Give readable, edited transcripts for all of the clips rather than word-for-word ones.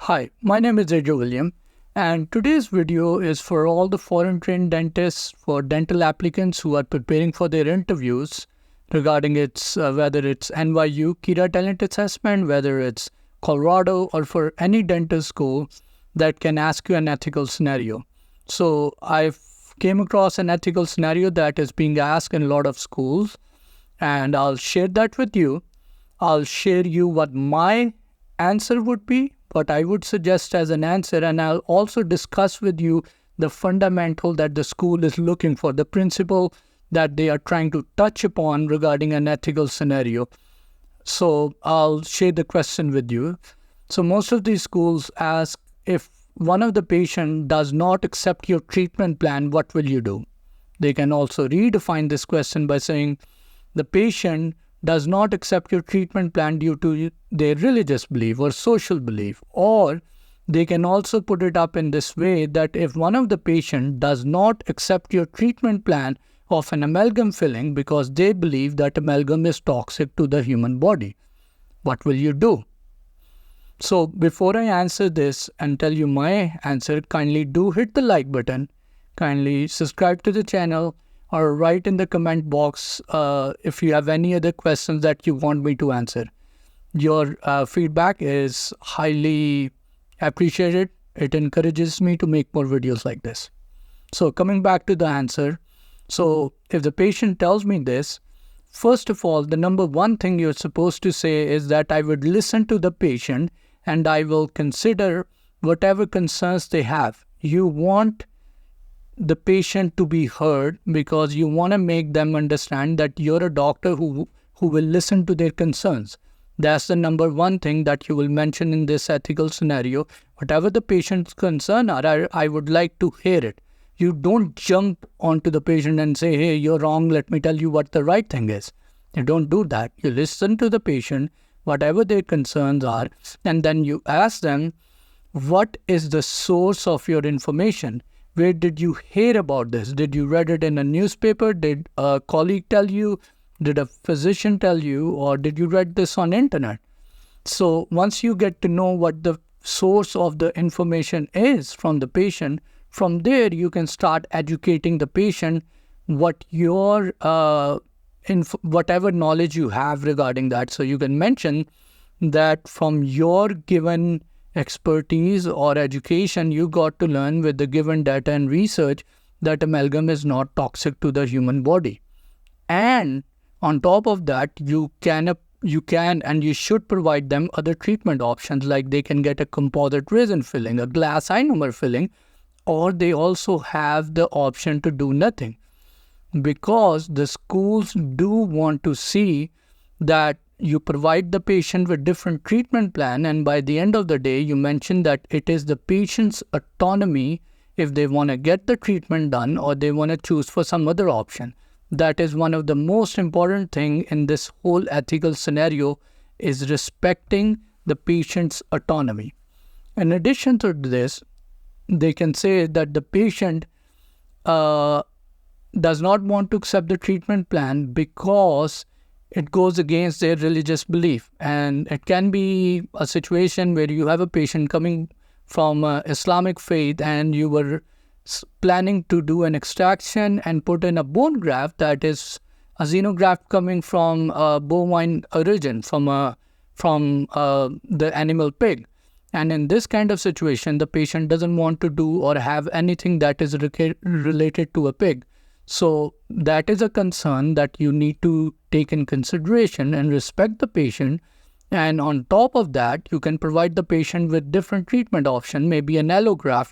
Hi, my name is Adriel William, and today's video is for all the foreign trained dentists, for dental applicants who are preparing for their interviews regarding whether it's NYU Kira Talent Assessment, whether it's Colorado, or for any dental school that can ask you an ethical scenario. So I've came across an ethical scenario that is being asked in a lot of schools, and I'll share that with you. I'll share you what my answer would be, what I would suggest as an answer, and I'll also discuss with you the fundamental that the school is looking for, the principle that they are trying to touch upon regarding an ethical scenario. So I'll share the question with you. So most of these schools ask, if one of the patient does not accept your treatment plan, what will you do? They can also redefine this question by saying, the patient does not accept your treatment plan due to their religious belief or social belief. Or they can also put it up in this way, that if one of the patient does not accept your treatment plan of an amalgam filling because they believe that amalgam is toxic to the human body, what will you do? So before I answer this and tell you my answer, kindly do hit the like button, kindly subscribe to the channel, or write in the comment box if you have any other questions that you want me to answer. Your feedback is highly appreciated. It encourages me to make more videos like this. So coming back to the answer. So if the patient tells me this, first of all, the number one thing you're supposed to say is that I would listen to the patient and I will consider whatever concerns they have. You want the patient to be heard because you want to make them understand that you're a doctor who will listen to their concerns. That's the number one thing that you will mention in this ethical scenario. Whatever the patient's concern are, I would like to hear it. You don't jump onto the patient and say, hey, you're wrong, let me tell you what the right thing is. You don't do that. You listen to the patient, whatever their concerns are, and then you ask them, what is the source of your information? Where did you hear about this? Did you read it in a newspaper? Did a colleague tell you? Did a physician tell you? Or did you read this on internet? So once you get to know what the source of the information is from the patient, from there you can start educating the patient what your whatever knowledge you have regarding that. So you can mention that from your given expertise or education, you got to learn with the given data and research that amalgam is not toxic to the human body. And on top of that, you can and you should provide them other treatment options, like they can get a composite resin filling, a glass ionomer filling, or they also have the option to do nothing. Because the schools do want to see that you provide the patient with different treatment plan, and by the end of the day, you mention that it is the patient's autonomy if they want to get the treatment done or they want to choose for some other option. That is one of the most important thing in this whole ethical scenario, is respecting the patient's autonomy. In addition to this, they can say that the patient does not want to accept the treatment plan because it goes against their religious belief. And it can be a situation where you have a patient coming from Islamic faith and you were planning to do an extraction and put in a bone graft that is a xenograft coming from bovine origin, from the animal pig. And in this kind of situation, the patient doesn't want to do or have anything that is related to a pig. So that is a concern that you need to take in consideration and respect the patient. And on top of that, you can provide the patient with different treatment option, maybe an allograft,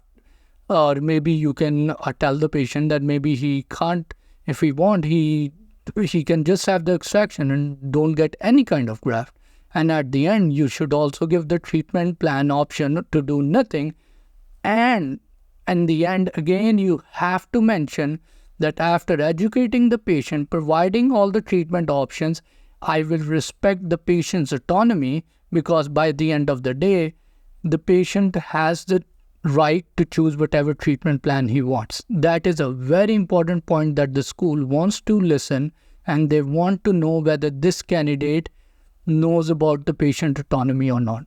or maybe you can tell the patient that maybe he can't, if he want, he can just have the extraction and don't get any kind of graft. And at the end, you should also give the treatment plan option to do nothing. And in the end, again, you have to mention that after educating the patient, providing all the treatment options, I will respect the patient's autonomy, because by the end of the day, the patient has the right to choose whatever treatment plan he wants. That is a very important point that the school wants to listen, and they want to know whether this candidate knows about the patient autonomy or not.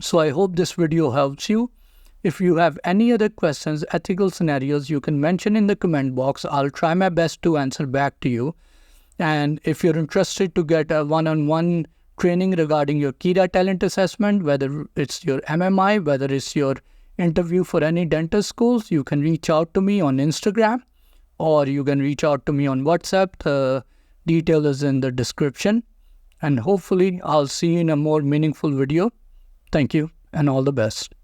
So I hope this video helps you. If you have any other questions, ethical scenarios, you can mention in the comment box. I'll try my best to answer back to you. And if you're interested to get a one-on-one training regarding your KIDA talent assessment, whether it's your MMI, whether it's your interview for any dentist schools, you can reach out to me on Instagram, or you can reach out to me on WhatsApp. The detail is in the description. And hopefully I'll see you in a more meaningful video. Thank you and all the best.